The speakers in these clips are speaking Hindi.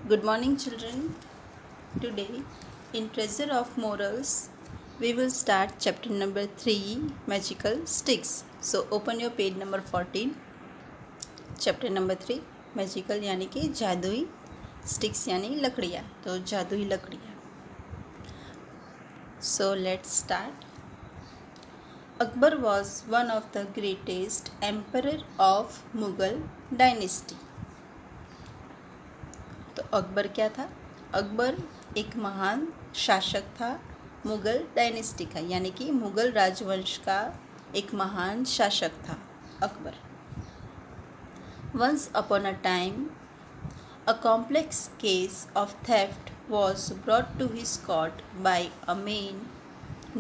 Good morning, children. Today, in Treasure of Morals, we will start chapter number 3 Magical Sticks. So, open your page number 14. Chapter number 3 Magical यानी कि जादुई Sticks यानी लकड़ियाँ. तो जादुई लकड़ियाँ. So, let's start. Akbar was one of the greatest emperor of Mughal dynasty. तो अकबर क्या था? अकबर एक महान शासक था मुग़ल डायनेस्टी का, यानी कि मुग़ल राजवंश का एक महान शासक था Akbar. Once upon a time a complex case of theft was brought to his court by a man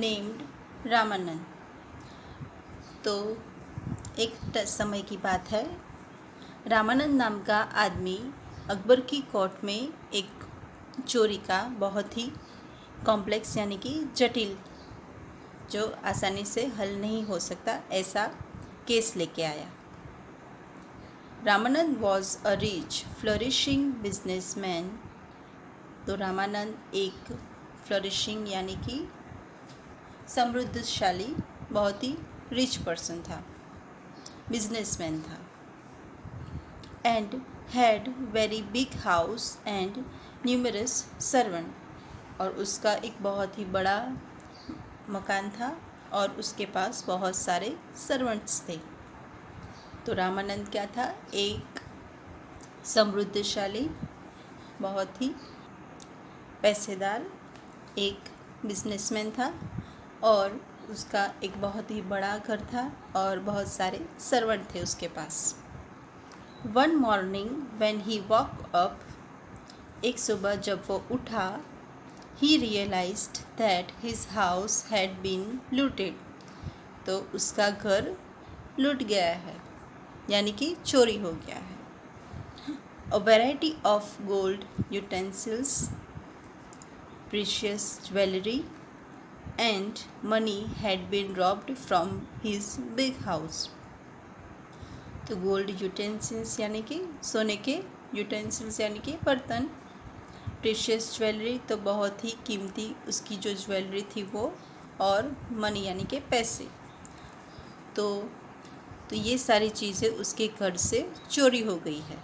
named Ramanand. तो एक समय की बात है, रामानंद नाम का आदमी अकबर की कोर्ट में एक चोरी का बहुत ही कॉम्प्लेक्स यानी कि जटिल, जो आसानी से हल नहीं हो सकता, ऐसा केस लेके आया. Ramanand was a rich flourishing businessman. तो रामानंद एक फ्लरिशिंग यानी कि समृद्धशाली, बहुत ही रिच पर्सन था, बिजनेसमैन था. And had very big house and numerous servant. और उसका एक बहुत ही बड़ा मकान था और उसके पास बहुत सारे सर्वेंट्स थे. तो रामानंद क्या था? एक समृद्धशाली, बहुत ही पैसेदार एक बिजनेसमैन था और उसका एक बहुत ही बड़ा घर था और बहुत सारे सर्वेंट थे उसके पास. One morning when he woke up, एक सुबह जब वो उठा, he realised that his house had been looted. तो उसका घर लूट गया है, यानी कि चोरी हो गया है. A variety of gold utensils, precious jewellery and money had been robbed from his big house. तो गोल्ड यूटेंसिल्स यानी कि सोने के यूटेंसिल्स यानी कि बर्तन, प्रीशियस ज्वेलरी तो बहुत ही कीमती उसकी जो ज्वेलरी थी वो, और मनी यानी कि पैसे. तो ये सारी चीज़ें उसके घर से चोरी हो गई है.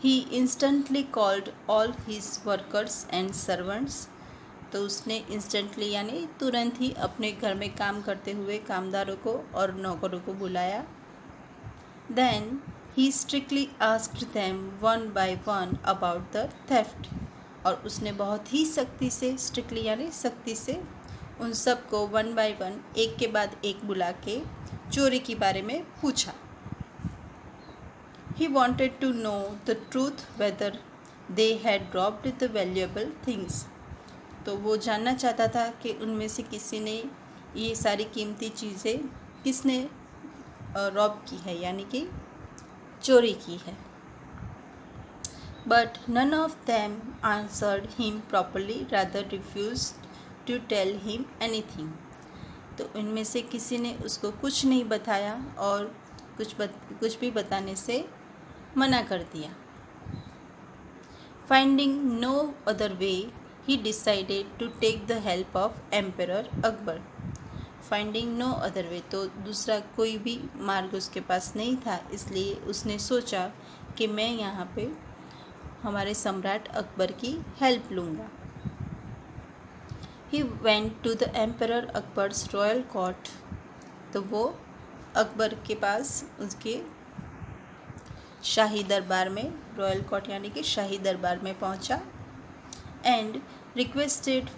He instantly called all his workers and servants. तो उसने इंस्टेंटली यानी तुरंत ही अपने घर में काम करते हुए कामदारों को और नौकरों को बुलाया. Then he strictly asked them one by one about the theft. और उसने बहुत ही सख्ती से, स्ट्रिक्टली यानी सख्ती से, उन सब को वन बाय वन, एक के बाद एक बुला के चोरी के बारे में पूछा. He wanted to know the truth whether they had robbed the valuable things. तो वो जानना चाहता था कि उनमें से किसी ने ये सारी कीमती चीज़ें किसने रॉब की है, यानी कि चोरी की है. But none of them answered him properly, rather refused to tell him anything. तो इनमें से किसी ने उसको कुछ नहीं बताया और कुछ भी बताने से मना कर दिया. Finding no other way, he decided to take the help of Emperor Akbar. Finding no other way, तो दूसरा कोई भी मार्ग उसके पास नहीं था, इसलिए उसने सोचा कि मैं यहाँ पे हमारे सम्राट अकबर की हेल्प लूँगा. He went to the Emperor Akbar's royal court. तो वो अकबर के पास, उसके शाही दरबार में, रॉयल कोर्ट यानी कि शाही दरबार में पहुँचा. And requested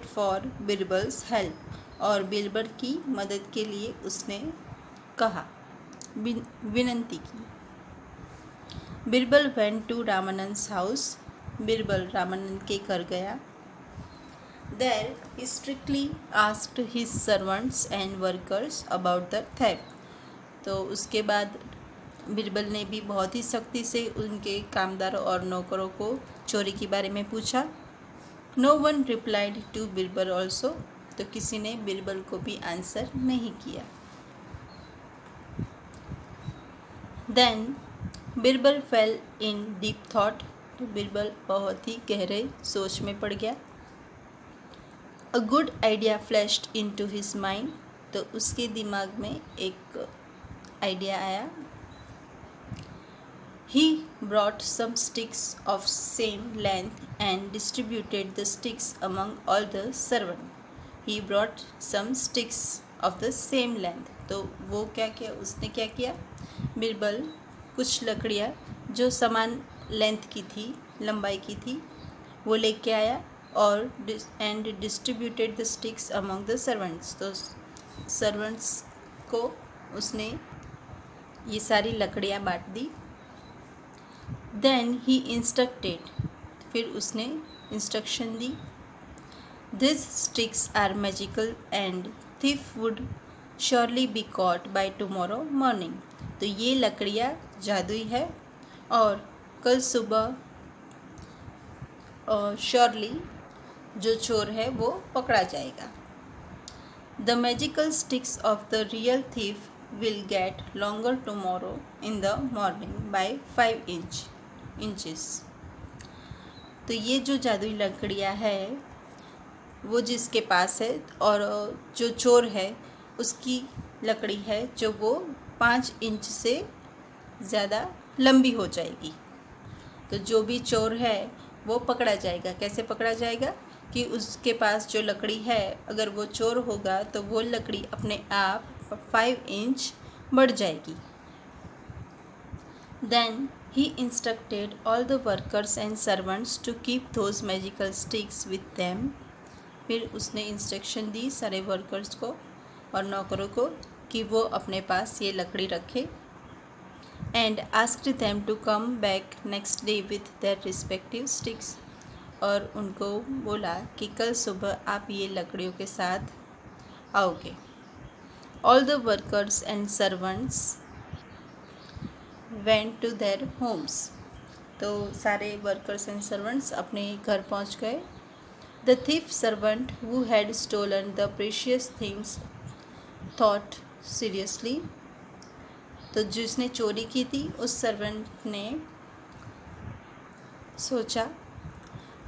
for Birbal's help. और बिरबल की मदद के लिए उसने कहा, विनंती की. Birbal went to Ramanand's house. Birbal Ramanand के घर गया. There he strictly asked his servants and workers about the theft. तो उसके बाद बिरबल ने भी बहुत ही सख्ती से उनके कामदारों और नौकरों को चोरी के बारे में पूछा. No one replied to Birbal also. तो किसी ने बिरबल को भी आंसर नहीं किया. Then Birbal fell in deep thought, तो बिरबल बहुत ही गहरे सोच में पड़ गया। A good idea flashed into his mind, तो उसके दिमाग में एक आइडिया आया। He brought some sticks of same length and distributed the sticks among all the servants. He brought some sticks of the same length. तो वो क्या किया, उसने क्या किया, बिरबल कुछ लकड़ियाँ जो समान लेंथ की थी, लंबाई की थी, वो लेके आया और and distributed the sticks among the servants, तो सर्वेंट्स को उसने ये सारी लकड़ियाँ बांट दी। देन ही इंस्ट्रक्टेड, फिर उसने इंस्ट्रक्शन दी, this sticks are magical and thief would surely be caught by tomorrow morning, तो ये लकड़ियाँ जादुई है और कल सुबह श्योरली जो चोर है वो पकड़ा जाएगा। The magical sticks of the real thief will get longer tomorrow in the morning by 5 inches, तो ये जो जादुई लकड़ियाँ है वो जिसके पास है और जो चोर है उसकी लकड़ी है जो वो 5 इंच से ज़्यादा लंबी हो जाएगी, तो जो भी चोर है वो पकड़ा जाएगा। कैसे पकड़ा जाएगा कि उसके पास जो लकड़ी है, अगर वो चोर होगा तो वो लकड़ी अपने आप 5 इंच बढ़ जाएगी। Then he instructed all the workers and servants to keep those magical sticks with them, फिर उसने इंस्ट्रक्शन दी सारे वर्कर्स को और नौकरों को कि वो अपने पास ये लकड़ी रखे। And asked them to come back next day with their respective sticks, और उनको बोला कि कल सुबह आप ये लकड़ियों के साथ आओगे। All the workers and servants went to their homes, तो सारे वर्कर्स एंड सर्वेंट्स अपने घर पहुंच गए। The thief servant who had stolen the precious things thought seriously, तो जिसने चोरी की थी उस सर्वेंट ने सोचा,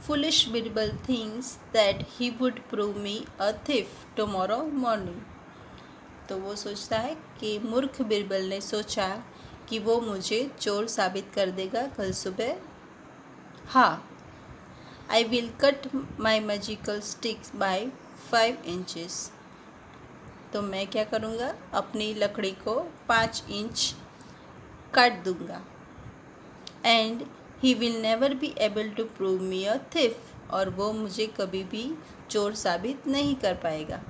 foolish Birbal things that he would prove me a thief tomorrow morning, तो वो सोचता है कि मूर्ख बिरबल ने सोचा कि वो मुझे चोर साबित कर देगा कल सुबह। हाँ, I will cut my magical sticks by 5 inches, तो मैं क्या करूँगा, अपनी लकड़ी को 5 इंच काट दूँगा। And he will never be able to prove me a thief, और वो मुझे कभी भी चोर साबित नहीं कर पाएगा।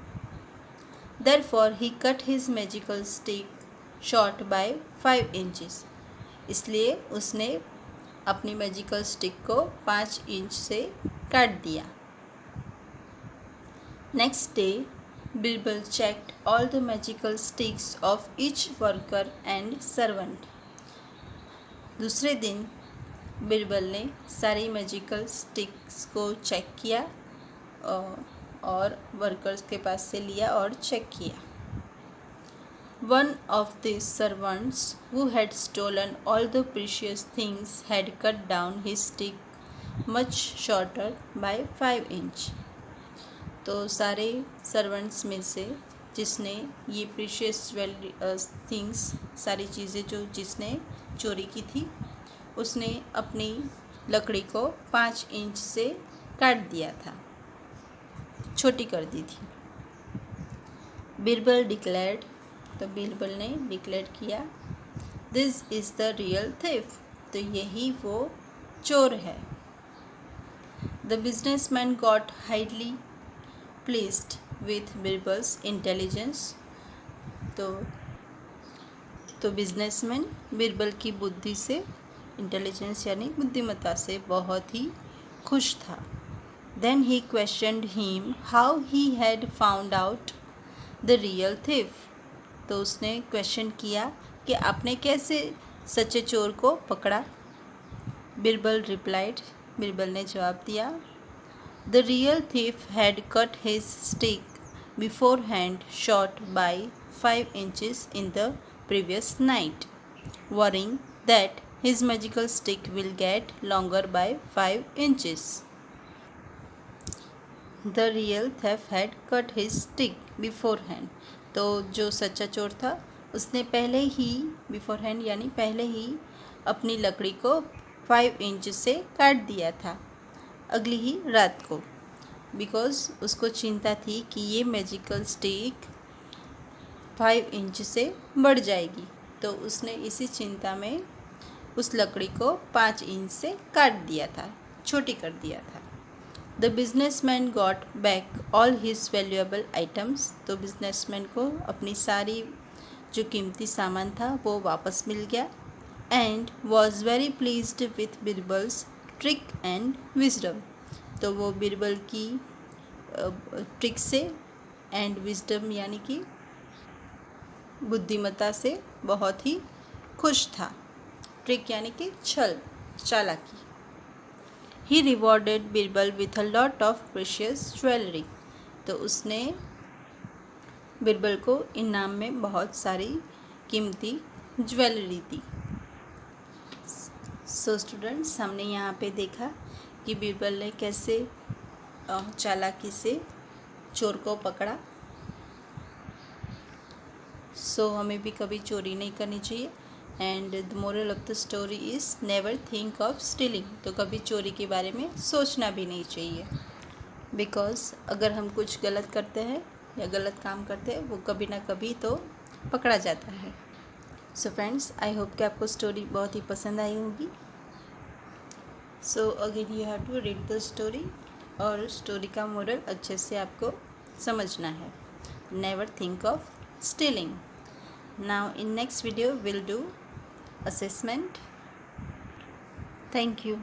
Therefore he cut his magical stick short by 5 inches, इसलिए उसने अपनी मैजिकल स्टिक को 5 इंच से काट दिया। Next day Birbal checked all the magical sticks of each worker and servant, दूसरे दिन बिरबल ने सारी मैजिकल स्टिक्स को चेक किया और वर्कर्स के पास से लिया और चेक किया। One of these servants who had stolen all the precious things had cut down his stick much shorter by 5 inch, तो सारे सर्वेंट्स में से जिसने ये प्रीशियस थिंग्स, सारी चीज़ें जो जिसने चोरी की थी, उसने अपनी लकड़ी को 5 इंच से काट दिया था, छोटी कर दी थी। बिरबल डिक्लेयर्ड, तो बिरबल ने डिक्लेयर किया, this is the real thief, तो यही वो चोर है। The businessman got highly pleased with Birbal's intelligence, तो बिजनेसमैन बिरबल की बुद्धि से, इंटेलिजेंस यानी बुद्धिमत्ता से बहुत ही खुश था। Then he questioned him how he had found out the real thief, तो उसने क्वेश्चन किया कि आपने कैसे सच्चे चोर को पकड़ा। बिरबल रिप्लाइड, बिरबल ने जवाब दिया, the real thief had cut his stick before hand shot bye 5 inches in the previous night, worrying that his magical stick will get longer by 5 inches. The real thief had cut his stick beforehand. तो जो सच्चा चोर था उसने पहले ही beforehand यानी पहले ही अपनी लकड़ी को 5 इंच से काट दिया था अगली ही रात को, बिकॉज उसको चिंता थी कि ये मैजिकल स्टिक 5 इंच से बढ़ जाएगी। तो उसने इसी चिंता में उस लकड़ी को 5 इंच से काट दिया था, छोटी कर दिया था। The businessman got back all his valuable items. तो बिजनेसमैन को अपनी सारी जो कीमती सामान था वो वापस मिल गया। And was very pleased with Birbal's trick and wisdom. तो वो बीरबल की ट्रिक से एंड विजडम यानी कि बुद्धिमत्ता से बहुत ही खुश था। ट्रिक यानी कि छल, चालाकी। He rewarded Birbal with a lot of precious jewellery. तो उसने बीरबल को इनाम में बहुत सारी कीमती ज्वेलरी दी। सो स्टूडेंट्स, हमने यहाँ पे देखा कि बीरबल ने कैसे चालाकी से चोर को पकड़ा। सो हमें भी कभी चोरी नहीं करनी चाहिए। And the moral of the story is never think of stealing. तो कभी चोरी के बारे में सोचना भी नहीं चाहिए, बिकॉज अगर हम कुछ गलत करते हैं या गलत काम करते हैं वो कभी ना कभी तो पकड़ा जाता है। सो फ्रेंड्स, आई होप कि आपको स्टोरी बहुत ही पसंद आई होगी। So again you have to read the story, और स्टोरी का मोरल अच्छे से आपको समझना है। Never think of stealing. Now in next video we'll do assessment. Thank you.